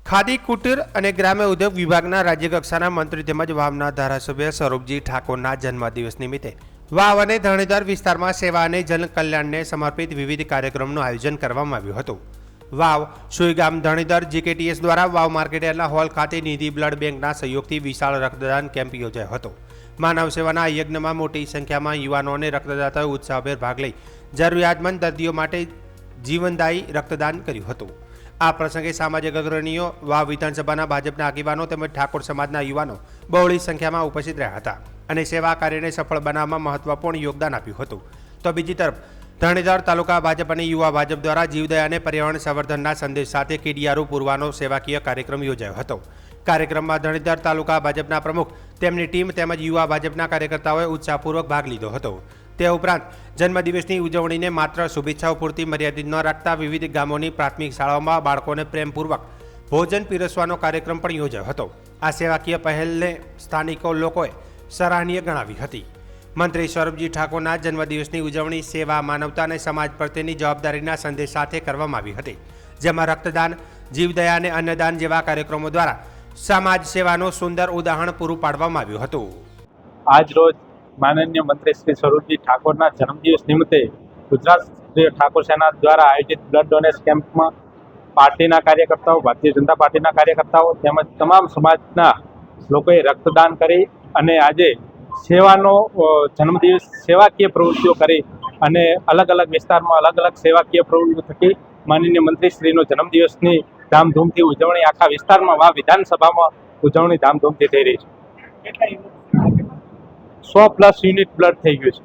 ખાદી કુટીર અને ગ્રામ્ય ઉદ્યોગ વિભાગના રાજ્યકક્ષાના મંત્રી તેમજ વાવના ધારાસભ્ય સ્વરૂપજી ઠાકોરના જન્મદિવસ નિમિત્તે વાવ અને ધરણીધર વિસ્તારમાં સેવા અને જનકલ્યાણને સમર્પિત વિવિધ કાર્યક્રમનું આયોજન કરવામાં આવ્યું હતું। વાવ સુઈગામ ધરણીધર જીકેટીએસ દ્વારા વાવ માર્કેટયાર્ડના હોલ ખાતે નિધિ બ્લડ બેંકના સહયોગથી વિશાળ રક્તદાન કેમ્પ યોજાયો હતો। માનવ સેવાના યજ્ઞમાં મોટી સંખ્યામાં યુવાનો અને રક્તદાતાઓએ ઉત્સાહભેર ભાગ લઈ જરૂરિયાતમંદ દર્દીઓ માટે જીવનદાયી રક્તદાન કર્યું હતું। આ પ્રસંગે સામાજિક અગ્રણીઓ, વાવ વિધાનસભાના ભાજપના આગેવાનો તેમજ ઠાકોર સમાજના યુવાનો બહોળી સંખ્યામાં ઉપસ્થિત રહ્યા હતા અને સેવા કાર્યને સફળ બનાવવામાં મહત્વપૂર્ણ યોગદાન આપ્યું હતું। તો બીજી તરફ ધરણીધર તાલુકા ભાજપ અને યુવા ભાજપ દ્વારા જીવદયા અને પર્યાવરણ સંવર્ધનના સંદેશ સાથે કેડિયારું પૂરવાનો સેવાકીય કાર્યક્રમ યોજાયો હતો। કાર્યક્રમમાં ધરણીધર તાલુકા ભાજપના પ્રમુખ, તેમની ટીમ તેમજ યુવા ભાજપના કાર્યકર્તાઓએ ઉત્સાહપૂર્વક ભાગ લીધો હતો। તે ઉપરાંત જન્મદિવસની ઉજવણીને માત્ર શુભેચ્છાઓ પૂરતી મર્યાદિત ન રાખતા વિવિધ ગામોની પ્રાથમિક શાળાઓમાં બાળકોને પ્રેમપૂર્વક ભોજન પીરસવાનો કાર્યક્રમ પણ યોજાયો હતો। આ સેવાકીય પહેલને સ્થાનિકો લોકોએ સરાહનીય ગણાવી હતી। મંત્રી સ્વરૂપજી ઠાકોરના જન્મદિવસની ઉજવણી સેવા, માનવતા અને સમાજ પ્રત્યેની જવાબદારીના સંદેશ સાથે કરવામાં આવી હતી, જેમાં રક્તદાન, જીવદયા અને અન્નદાન જેવા કાર્યક્રમો દ્વારા સમાજ સેવાનું સુંદર ઉદાહરણ પૂરું પાડવામાં આવ્યું હતું। આજ રોજ માનનીય મંત્રી શ્રી સ્વરૂપજી ઠાકોરના જન્મદિવસ નિમિત્તે ગુજરાત ઠાકોર સેના દ્વારા આયોજિત બ્લડ ડોનેશન કેમ્પમાં પાર્ટીના કાર્યકર્તાઓ, ભારતીય જનતા પાર્ટીના કાર્યકર્તાઓ તેમજ તમામ સમાજના લોકોએ રક્તદાન કરી અને આજે સેવાનો જન્મદિવસ સેવાકીય પ્રવૃત્તિઓ કરી અને અલગ અલગ વિસ્તારમાં અલગ અલગ સેવાકીય પ્રવૃત્તિઓ થકી માનનીય મંત્રીશ્રીનો જન્મદિવસની ધામધૂમથી ઉજવણી આખા વિસ્તારમાં વાવ વિધાનસભામાં ઉજવણી ધામધૂમથી થઈ રહી છે। 100+ યુનિટ બ્લડ થઈ ગયું છે।